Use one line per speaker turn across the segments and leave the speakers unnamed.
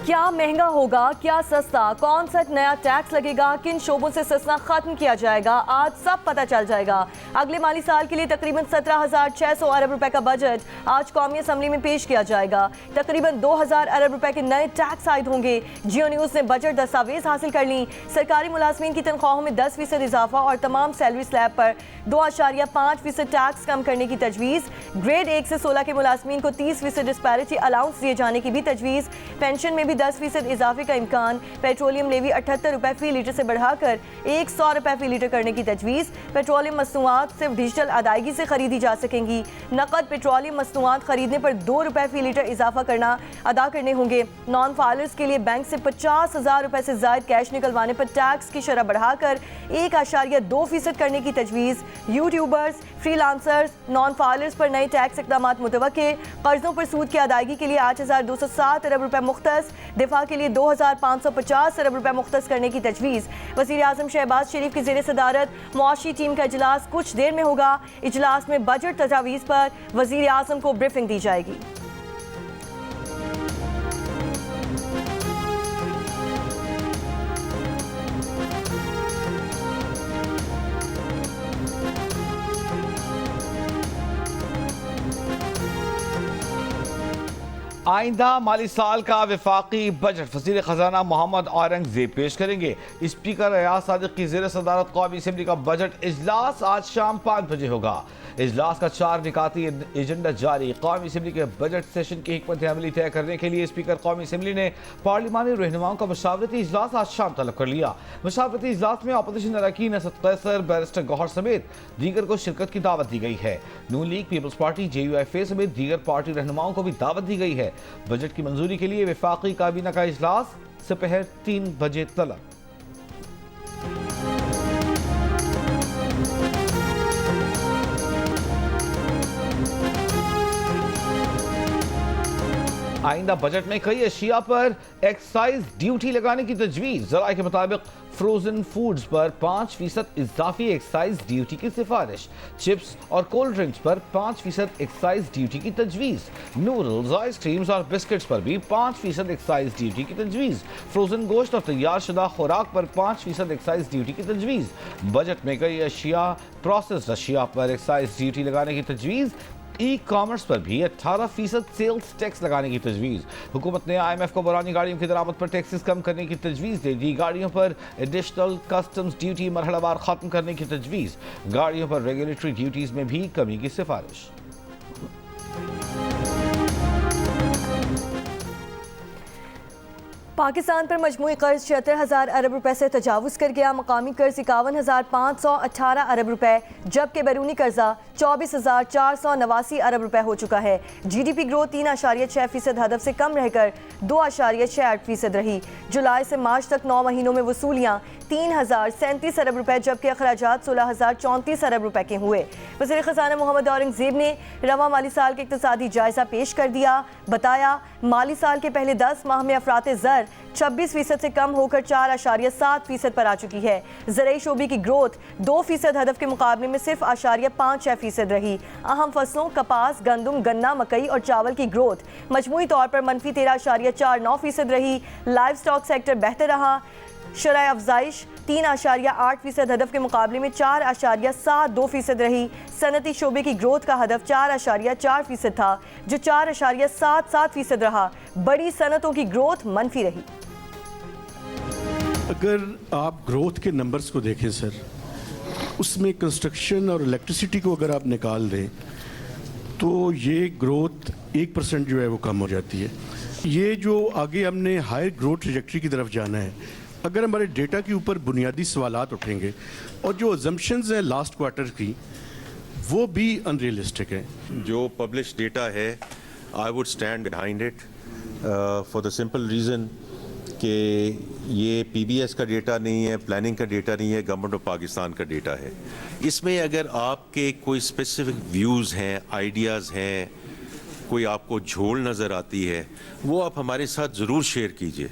क्या महंगा होगा, क्या सस्ता, कौन सा नया टैक्स लगेगा, किन शोबों से सस्ता खत्म किया जाएगा, आज सब पता चल जाएगा। अगले माली साल के लिए तकरीबन 17,600 अरब रुपए का बजट आज कौमी असम्बली में पेश किया जाएगा। तकरीबन 2,000 अरब रुपए के नए टैक्स आयद होंगे। जियो न्यूज़ ने बजट दस्तावेज हासिल कर ली। सरकारी मुलाजमीन की तनख्वाहों में 10% इजाफा और तमाम सैलरी स्लैब पर 2.5% टैक्स कम करने की तजवीज़। ग्रेड 1 से 16 के मुलाजमीन को 30% डिस्पैरिटी अलाउंस दिए जाने की भी तजवीज़। पेंशन में भी 10% इजाफे का इम्कान। पेट्रोलियम लेवी 78 रुपए फी लीटर से बढ़ाकर 100 रुपए फी लीटर करने की तजवीज़। पेट्रोलियम मसनूआत सिर्फ डिजिटल अदायगी से खरीदी जा सकेंगी। नकद पेट्रोलियम मसनूआत खरीदने पर 2 रुपए फी लीटर इजाफा अदा करने होंगे। नॉन फाइलर्स के लिए बैंक से 50,000 रुपए से ज्यादा कैश निकलवाने पर टैक्स की शरह बढ़ाकर 1.2% करने की तजवीज़। यूट्यूबर्स, फ्रीलांसर्स, नॉन फाइलर्स पर नए टैक्स इक़दाम मुतवक्के। कर्जों पर सूद की अदायगी के लिए 8,207 अरब रुपए मुख्तस। दिफा के लिए 2,550 अरब रुपए मुख्तस करने की तजवीज़। वज़ीर आज़म शहबाज शरीफ की ज़ेर सदारत मुआशी टीम का इजलास कुछ देर में होगा। इजलास में बजट तजावीज़ पर वज़ीर आज़म को ब्रीफिंग दी जाएगी।
आइंदा माली साल का वफाकी बजट वज़ीर ख़जाना मोहम्मद औरंगज़ेब पेश करेंगे। स्पीकर एयाज सादिक की ज़ेर सदारत कौमी असम्बली का बजट इजलास आज शाम 5 बजे होगा। इजलास का 4 निकाती एजेंडा जारी। कौमी असम्बली के बजट सेशन की हिकमत अमली तय करने के लिए स्पीकर कौमी असम्बली ने पार्लिमानी रहनुमाओं का मशावरती इजलास आज शाम तलब कर लिया। मशावरती इजलास में अपोजिशन अरकान असद कैसर, बैरिस्टर गौहर समेत दीगर को शिरकत की दावत दी गई है। नून लीग, पीपल्स पार्टी, JUIFA समेत दीगर पार्टी रहनुमाओं को भी दावत दी गई है। बजट की मंजूरी के लिए वफाकी काबीना का इजलास दोपहर 3 बजे तलब। आइंदा बजट में कई अशिया पर एक्साइज ड्यूटी लगाने की तजवीज़। ज़राए के मुताबिक फ्रोजन फूड्स पर 5% इजाफी एक्साइज ड्यूटी की सिफारिश। चिप्स और कोल्ड ड्रिंक्स पर 5% एक्साइज ड्यूटी की तजवीज़। नूडल्स, आइसक्रीम्स और बिस्किट्स पर भी 5% एक्साइज ड्यूटी की तजवीज़। फ्रोजन गोश्त और तैयार शुदा खुराक पर 5% एक्साइज ड्यूटी की तजवीज़। बजट में कई अशिया, प्रोसेस्ड अशिया पर एक्साइज ड्यूटी लगाने की तजवीज़। ई कॉमर्स पर भी 18% सेल्स टैक्स लगाने की तजवीज़। हुकूमत ने IMF को पुरानी गाड़ियों की दरामद पर टैक्सेस कम करने की तजवीज़ दे दी। गाड़ियों पर एडिशनल कस्टम्स ड्यूटी मरहलावार ख़त्म करने की तजवीज़। गाड़ियों पर रेगुलेटरी ड्यूटीज़ में भी कमी की सिफारिश।
पाकिस्तान पर मजमूई कर्ज 76,000 अरब रुपए से तजावुज़ कर गया। मकामी कर्ज 51,518 अरब रुपए, जबकि बैरूनी कर्जा 24,489 अरब रुपए हो चुका है। GDP ग्रोथ 3.6% हदफ से कम रहकर 2.68% रही। जुलाई से मार्च तक 9 महीनों में वसूलियाँ 3,037 अरब रुपए, जबकि अखराजात 16,034 अरब रुपए के हुए। वज़ीर ख़ज़ाना मोहम्मद औरंगज़ेब ने रवा माली साल के इक़्तिसादी जायज़ा पेश कर दिया। बताया, माली साल के पहले 10 माह में अफराते ज़र 26% से कम होकर 4.7% पर आ चुकी है। ज़रई शोबे की ग्रोथ 2% हदफ के मुकाबले में सिर्फ 0.56% रही। अहम फसलों कपास, गंदम, गन्ना, मकई और चावल की ग्रोथ मजमूई तौर पर मनफी 13.49% रही। लाइव स्टॉक सेक्टर बेहतर रहा। शरह अफजाइश 3.8% हदफ के मुकाबले में 4.72% रही। सनती शोबे की ग्रोथ का हदफ 4.4% था, जो 4.77% रहा। बड़ी सनतों की ग्रोथ मनफी रही।
अगर आप ग्रोथ के नंबर्स को देखें सर, उसमें कंस्ट्रक्शन और इलेक्ट्रिसिटी को अगर आप निकाल दें तो ये ग्रोथ 1% जो है वो कम हो जाती है। ये जो आगे हमने हायर ग्रोथ ट्रैजेक्टरी की तरफ जाना है, अगर हमारे डेटा के ऊपर बुनियादी सवालात उठेंगे और जो अजम्पशंस हैं लास्ट क्वार्टर की, वो भी अनरियलिस्टिक है।
जो पब्लिश डेटा है, I would stand behind it for the simple reason कि ये PBS का डेटा नहीं है, प्लानिंग का डेटा नहीं है, गवर्नमेंट ऑफ पाकिस्तान का डेटा है। इसमें अगर आपके कोई स्पेसिफिक व्यूज़ हैं, आइडियाज़ हैं, कोई आपको झोल नज़र आती है, वो आप हमारे साथ ज़रूर शेयर कीजिए।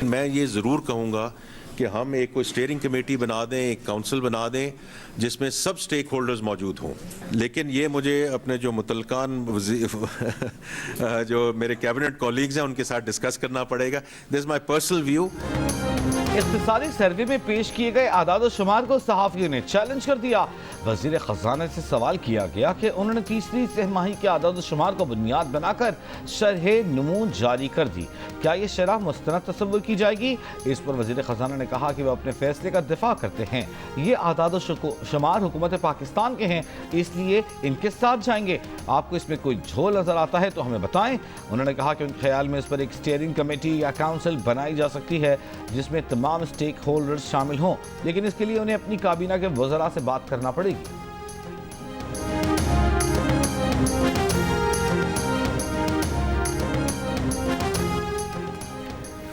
मैं ये ज़रूर कहूँगा कि हम एक कोई स्टीयरिंग कमेटी बना दें, एक काउंसिल बना दें जिसमें सब स्टेक होल्डर्स मौजूद हों। लेकिन ये मुझे अपने जो मुतलकान जो मेरे कैबिनेट कॉलीग्स हैं उनके साथ डिस्कस करना पड़ेगा। This is my personal view.
इख्तिसारी सर्वे में पेश किए गए आदाद शुमार को सहाफियों ने चैलेंज कर दिया। वजीर खजाना से सवाल किया गया कि उन्होंने तीसरी तिमाही के आदाद शुमार को बुनियाद बनाकर शरह नमू जारी कर दी, क्या ये शरह मुस्तनद तस्वुर की जाएगी? इस पर वजीर खजाना ने कहा कि वह अपने फैसले का दिफा करते हैं। ये आदाद शुमार हुकूमत पाकिस्तान के हैं, इसलिए इनके साथ जाएंगे। आपको इसमें कोई झोल नजर आता है तो हमें बताएं। उन्होंने कहा कि उनके ख्याल में इस पर एक स्टीयरिंग कमेटी या काउंसिल बनाई जा सकती है जिसमें तमाम स्टेक होल्डर्स शामिल हों, लेकिन इसके लिए उन्हें अपनी काबीना के वज़रा से बात करना पड़ेगी।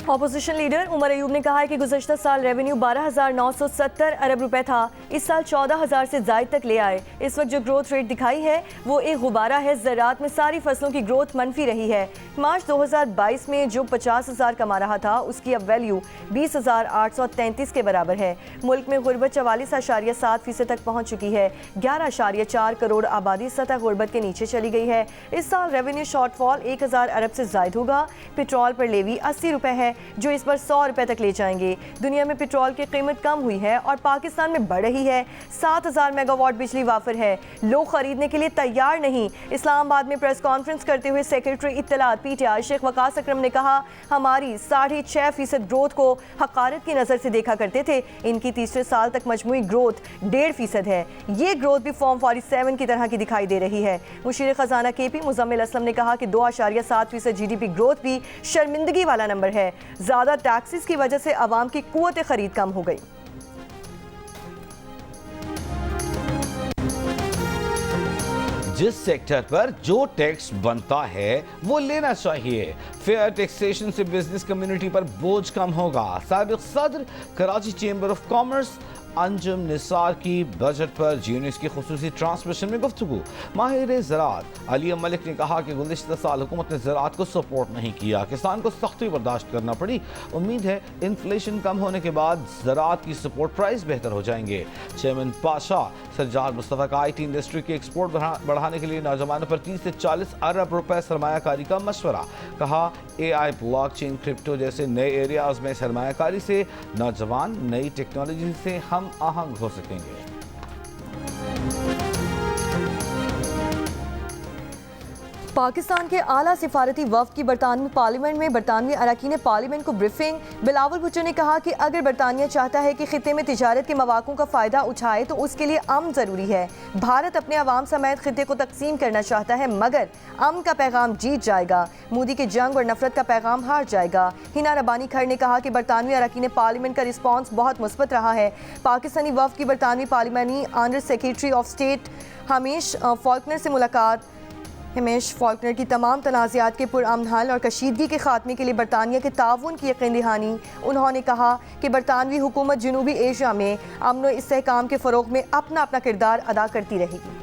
ऑपोजिशन लीडर उमर अयूब ने कहा है कि गुज़श्ता साल रेवेन्यू 12,970 अरब रुपए था, इस साल 14,000 से ज़ायद तक ले आए। इस वक्त जो ग्रोथ रेट दिखाई है वो एक गुब्बारा है। ज़राअत में सारी फसलों की ग्रोथ मनफी रही है। मार्च 2022 में जो 50,000 कमा रहा था उसकी अब वैल्यू 20,833 के बराबर है। मुल्क में गुर्बत 44.7% तक पहुँच चुकी है। 11.4 करोड़ आबादी सतह गुर्बत के नीचे चली गई है। इस साल रेवेन्यू शॉर्टफॉल 1,000 अरब से ज़ायद होगा। पेट्रोल पर लेवी 80 रुपये है जो इस पर 100 रुपए तक ले जाएंगे। दुनिया में पेट्रोल की कीमत कम हुई है और पाकिस्तान में बढ़ रही है। 7,000 मेगावाट बिजली वाफर है, लोग खरीदने के लिए तैयार नहीं। इस्लामाबाद में प्रेस कॉन्फ्रेंस करते हुए सेक्रेटरी इत्तलात PTI शेख वकास अकरम ने कहा, हमारी 6.5% ग्रोथ को हकारत की नज़र से देखा करते थे, इनकी तीसरे साल तक मजमूई ग्रोथ 1.5% है। ये ग्रोथ भी फॉर्म 47 की तरह की दिखाई दे रही है। मुशीर खजाना KP मुजम्मिल असलम ने कहा कि 2.7% GDP ग्रोथ भी शर्मिंदगी वाला नंबर है। ज़्यादा टैक्सेस की वजह से आवाम की कुव्वत खरीद कम हो गई।
जिस सेक्टर पर जो टैक्स बनता है वो लेना चाहिए। फेयर टैक्सेशन से बिजनेस कम्युनिटी पर बोझ कम होगा। साबिक सदर Karachi chamber of commerce Anjum Nisar की बजट पर GNS की खुसूसी ट्रांसमिशन में गुफ्तगू। माहिर ज़राअत अली मलिक ने कहा कि गुज़िश्ता साल हुकूमत ने ज़राअत को सपोर्ट नहीं किया, किसान को सख्ती बर्दाश्त करना पड़ी। उम्मीद है इन्फ्लेशन कम होने के बाद ज़राअत की सपोर्ट प्राइस बेहतर हो जाएंगे। चेयरमैन पाशा सज्जाद मुस्तफ़ा का IT इंडस्ट्री के एक्सपोर्ट बढ़ाने के लिए नौजवानों पर 30 से 40 अरब रुपए सरमायाकारी का मशवरा। कहा AI, ब्लॉकचेन, क्रिप्टो जैसे नए एरियाज में सरमायाकारी से नौजवान नई टेक्नोलॉजी से हम आहंग हो सकेंगे।
पाकिस्तान के आला सिफारती वफ्द की बरतानवी पार्लियामेंट में बरतानवी अरकान पार्लियामेंट को ब्रीफिंग। बिलावल भुट्टो ने कहा कि अगर बरतानिया चाहता है कि खित्ते में तिजारत के मौक़ों का फ़ायदा उठाए तो उसके लिए अमन ज़रूरी है। भारत अपने अवाम समेत खित्ते को तकसीम करना चाहता है मगर अमन का पैगाम जीत जाएगा, मोदी के जंग और नफरत का पैगाम हार जाएगा। हिना रबानी खर ने कहा कि बरतानवी अरकान पार्लियामेंट का रिस्पॉन्स बहुत मुस्बत रहा है। पाकिस्तानी वफ्द की बरतानवी पार्लियामानी honour secretary of state Hamish Falconer से मुलाकात। हिमेश फॉल्कनर की तमाम तनाज़ात के पुरअमन हल और कशीदगी के खात्मे के लिए बरतानिया के ताउन की यकीन दहानी। उन्होंने कहा कि बरतानवी हुकूमत जनूबी एशिया में अमन और इस्तेहकाम के फ़रोग़ में अपना अपना किरदार अदा करती रहेगी।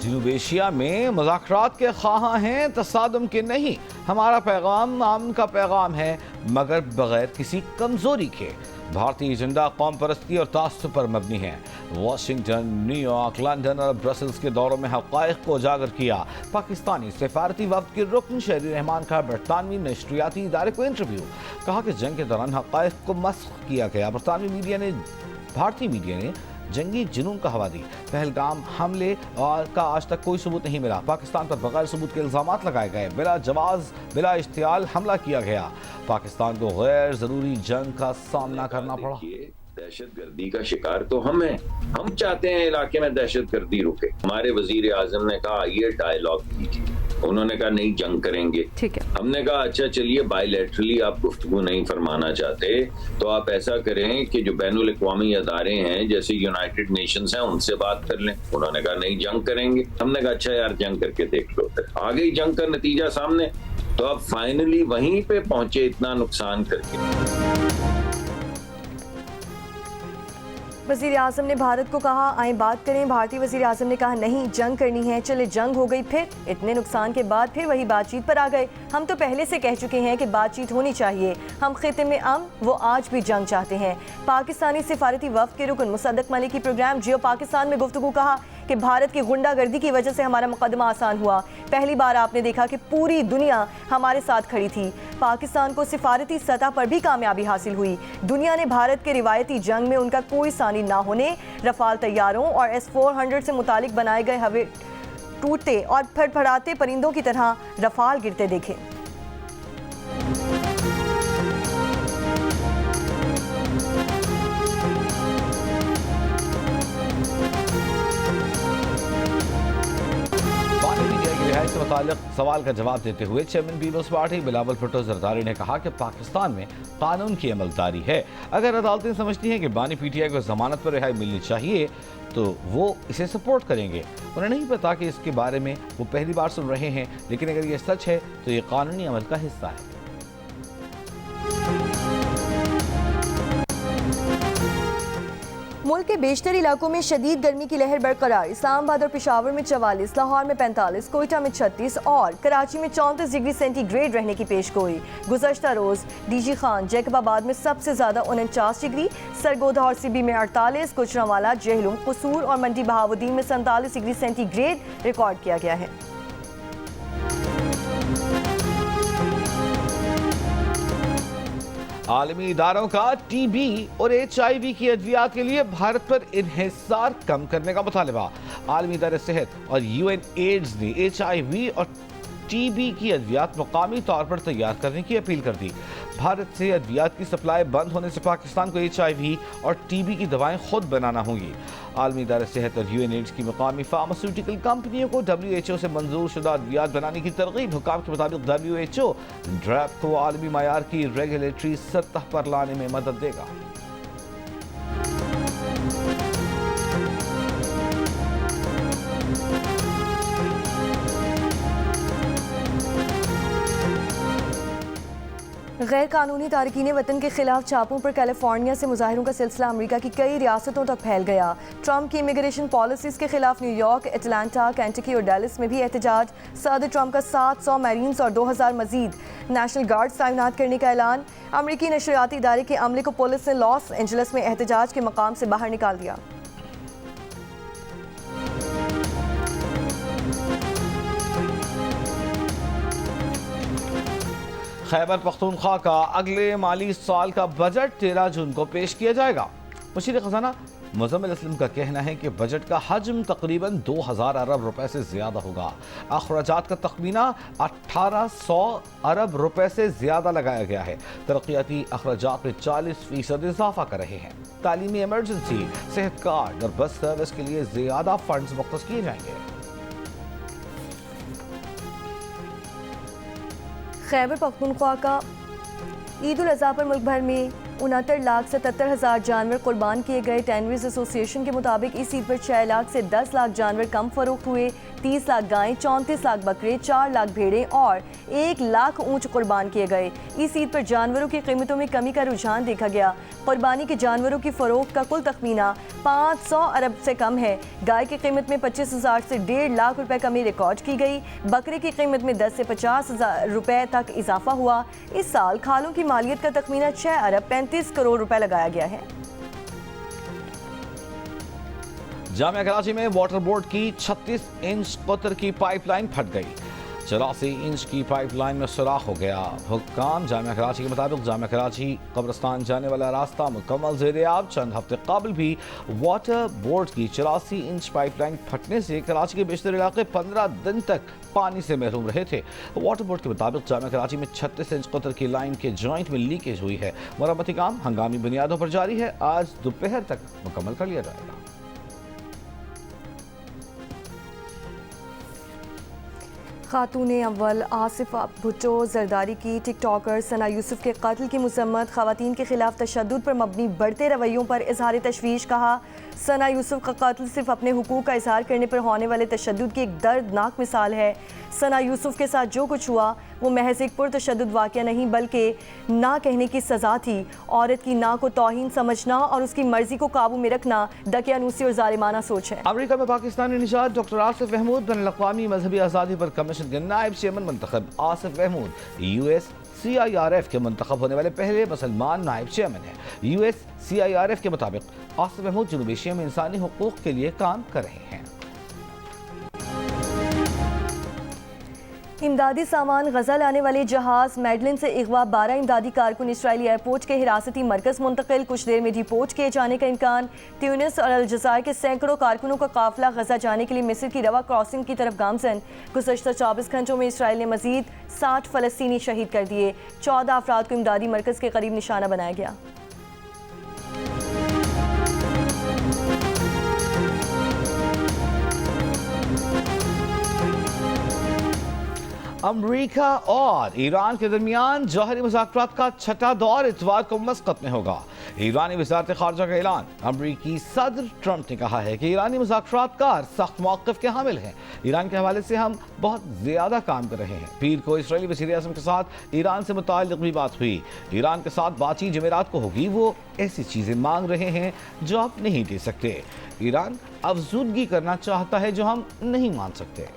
जनूब एशिया में मुज़ाकरात के ख़्वाह हैं, तसादुम के नहीं। हमारा पैगाम अमन का पैगाम है मगर बगैर किसी कमज़ोरी के। भारतीय एजेंडा कौम परस्ती और तासुब पर मबनी है। वाशिंगटन, न्यूयॉर्क, लंदन और ब्रसल्स के दौरों में हक़ाइक़ को उजागर किया। पाकिस्तानी सफारती वफ़द के रुकन शहरी रहमान का बरतानवी नशरियाती इदारे को इंटरव्यू। कहा कि जंग के दौरान हक़ाइक़ को मस्ख़ किया गया। भारतीय मीडिया ने जंगी जुनून का हवा दी। पहलगाम हमले का आज तक कोई सबूत नहीं मिला। पाकिस्तान पर बगैर सबूत के इल्ज़ामात लगाए गए। बिला जवाज़, बिला इश्तियाल हमला किया गया। पाकिस्तान को गैर ज़रूरी जंग का सामना करना पड़ा।
दहशतगर्दी का शिकार तो हम हैं। हम चाहते हैं इलाके में दहशतगर्दी रुके। हमारे वजीर आजम ने कहा ये डायलॉग कीजिए, उन्होंने कहा नहीं जंग करेंगे।
ठीक है, हमने
कहा अच्छा चलिए बायलैटरली आप गुफ्तगू नहीं फरमाना चाहते तो आप ऐसा करें कि जो बैनुल अक़वामी अदारे हैं जैसे यूनाइटेड नेशंस हैं उनसे बात कर लें। उन्होंने कहा नहीं जंग करेंगे। हमने कहा अच्छा यार जंग करके देख लो। आ गई जंग का नतीजा सामने, तो अब फाइनली वहीं पे पहुंचे इतना नुकसान करके।
वज़ीर आज़म ने भारत को कहा आए बात करें। भारतीय वज़ीर आज़म ने कहा नहीं, जंग करनी है। चले जंग हो गई, फिर इतने नुकसान के बाद फिर वही बातचीत पर आ गए। हम तो पहले से कह चुके हैं कि बातचीत होनी चाहिए। हम खिते में वो आज भी जंग चाहते हैं। पाकिस्तानी सिफारती वफ़द के रुकन मुसद्दक मलिक की प्रोग्राम जियो पाकिस्तान में गुफ्तगू कहा कि भारत की गुंडागर्दी की वजह से हमारा मुकदमा आसान हुआ। पहली बार आपने देखा कि पूरी दुनिया हमारे साथ खड़ी थी। पाकिस्तान को सिफारती सतह पर भी कामयाबी हासिल हुई। दुनिया ने भारत के रिवायती जंग में उनका कोई सानी ना होने, रफाल तैयारों और S-400 से मुतालिक बनाए गए हवे टूटते और फड़फड़ाते परिंदों की तरह रफाल गिरते देखे।
से मुतालिक सवाल का जवाब देते हुए chairman People's Party Bilawal Bhutto Zardari ने कहा कि पाकिस्तान में कानून की अमलदारी है। अगर अदालतें समझती हैं कि बानी PTI को जमानत पर रिहाई मिलनी चाहिए तो वो इसे सपोर्ट करेंगे। उन्हें नहीं पता कि इसके बारे में वो पहली बार सुन रहे हैं, लेकिन अगर ये सच है तो ये कानूनी अमल का हिस्सा है।
मुल्क के बेशतर इलाकों में शदीद गर्मी की लहर बरकरार। इस्लामाबाद और पेशावर में 44, लाहौर में 45, कोयटा में 36 और कराची में 34 डिग्री सेंटीग्रेड रहने की पेशगोई। गुज़श्ता रोज़ डीजी खान जैकबाबाद में सबसे ज़्यादा 49 डिग्री, सरगोधा और सिबी में 48, गुजरांवाला, जहलुम, कसूर और मंडी बहाउद्दीन में 47 डिग्री सेंटीग्रेड रिकॉर्ड किया गया है।
आलमी इदारों का TB और HIV की अद्वियात के लिए भारत पर इन्हिसार कम करने का मुतालबा। आलमी इदारे सेहत और UNAIDS ने HIV और TB की अद्वियात मुकामी तौर पर तैयार करने की अपील कर दी। भारत से अद्वियात की सप्लाई बंद होने से पाकिस्तान को HIV और TB की दवाएं खुद बनाना होंगी। आलमी इदारे सेहत और UNAIDS की मुकामी फार्मास्यूटिकल कंपनियों को WHO से मंजूर शुदा अद्वियात बनाने की तरगीब। हुकाम के मुताबिक WHO ड्रैप को आलमी मायार की रेगुलेटरी सतह पर लाने में मदद देगा।
गैर कानूनी तारकीन वतन के खिलाफ छापों पर कैलिफोर्निया से मुजाहिरों का सिलसिला अमेरिका की कई रियासतों तक फैल गया। ट्रंप की इमिग्रेशन पॉलिसीज के खिलाफ न्यूयॉर्क, एटलांटा, केंटकी और डेलिस में भी एहतजाज। सदर ट्रंप का 700 मैरीन्स और 2000 मजीद नेशनल गार्ड तैनात करने का ऐलान। अमेरिकी नशरियाती इदारे के अमले को पुलिस ने लॉस एंजल्स में एहतजाज के मकाम से बाहर निकाल दिया।
खैबर पख्तूनख्वा का अगले माली साल का बजट 13 जून को पेश किया जाएगा। मुशीर खजाना मुज़म्मिल असलम का कहना है कि बजट का हजम तकरीबन 2000 अरब रुपए से ज्यादा होगा। अखराजात का तखमीना 1800 अरब रुपए से ज्यादा लगाया गया है। तरक्याती अखराजात में 40% इजाफा कर रहे हैं। तालीमी इमरजेंसी, सेहत कार्ड और बस सर्विस के लिए ज्यादा फंड्स मुख्तस किए जाएंगे।
खैबर पख्तूनख्वा का ईद उल अज़हा पर मुल्क भर में 69,77,000 जानवर कुर्बान किए गए। टैनरीज एसोसिएशन के मुताबिक इस ईद पर 6 लाख से 10 लाख जानवर कम फरोख्त हुए। 30 लाख गायें, 34 लाख बकरे, 4 लाख भेड़ें और 1 लाख ऊँट कुर्बान किए गए। इस ईद पर जानवरों की कीमतों में कमी का रुझान देखा गया। कुर्बानी के जानवरों की फरोख्त का कुल तखमीना 500 अरब से कम है। गाय की कीमत में 25,000 से 1.5 लाख रुपए कमी रिकॉर्ड की गई। बकरे की कीमत में 10 से 50,000 रुपए तक इजाफा हुआ। इस साल खालों की मालियत का तखमीना 6 अरब 35 करोड़ रुपए लगाया गया है।
जामिया कराची में वाटर बोर्ड की 36 इंच कतर की पाइपलाइन फट गई। 84 इंच की पाइपलाइन में सुराख हो गया। हुक्काम जामिया कराची के मुताबिक जामिया कराची कब्रिस्तान जाने वाला रास्ता मुकम्मल ज़ेर-ए-आब। चंद हफ्ते कबल भी वाटर बोर्ड की 84 इंच पाइपलाइन फटने से कराची के बेशतर इलाके 15 दिन तक पानी से महरूम रहे थे। वाटर बोर्ड के मुताबिक जामिया कराची में 36 इंच कतर की लाइन के जॉइंट में लीकेज हुई है। मरम्मती काम हंगामी बुनियादों पर जारी है। आज दोपहर तक मुकम्मल कर लिया जाएगा।
खातून अव्वल आसिफा भुट्टो जरदारी की टिकटॉकर सना यूसुफ के कत्ल की मजम्मत। ख़वातीन के खिलाफ तशद्दुद पर मबनी बढ़ते रवैयों पर इजहार तशवीश। कहा सना यूसुफ का कत्ल सिर्फ अपने हुकूक का इजहार करने पर होने वाले तशद्दुद की एक दर्दनाक मिसाल है। सना यूसुफ के साथ जो कुछ हुआ वो महज एक पुरतशद्दुद वाक़या नहीं बल्कि ना कहने की सज़ा थी। औरत की ना को तौहीन समझना और उसकी मर्जी को काबू में रखना दकियानूसी और जालिमाना सोच है।
अमेरिका में पाकिस्तानी निजात डॉक्टर आसिफ महमूद बैनुल-अक़वामी मजहबी आज़ादी पर कमीशन के नायब चेयरमैन मुंतखब। आसिफ महमूद USCIRF के मुंतखब होने वाले पहले मुसलमान नायब चेयरमैन हैं। USCIRF के मुताबिक आसिफ महमूद जनूबी एशिया में इंसानी हुकूक के लिए काम कर रहे हैं।
इमदादी सामान गजा लाने वाले जहाज मेडलिन से अगवा 12 इमदादी कारकुन इसराइली एयरपोर्ट के हिरासती मरकज़ मुंतकिल। कुछ देर में डिपोर्ट किए जाने का इम्कान। ट्यूनिस और अलजायर के सैकड़ों कारकुनों का काफिला गजा जाने के लिए मिस्र की रवा क्रॉसिंग की तरफ गामजन। गुज़श्ता 24 घंटों में इसराइल ने मजीद 60 फ़लस्तीनी शहीद कर दिए। 14 अफराद को इमदादी मरकज़ के करीब निशाना बनाया गया।
अमरीका और ईरान के दरमियान जौहरी मुज़ाकरात का छठा दौर इतवार को मस्कत में होगा। ईरानी वज़ारत ख़ारजा का ऐलान। अमरीकी सदर ट्रंप ने कहा है कि ईरानी मुज़ाकरातकार सख्त मौक़िफ़ के हामिल हैं। ईरान के हवाले से हम बहुत ज़्यादा काम कर रहे हैं। पीर को इसराइली वज़ीर-ए-आज़म के साथ ईरान से मुताल्लिक़ भी बात हुई। ईरान के साथ बातचीत जमेरात को होगी। वो ऐसी चीज़ें मांग रहे हैं जो आप नहीं दे सकते। ईरान अफज़ूदगी करना चाहता है जो हम नहीं मान सकते।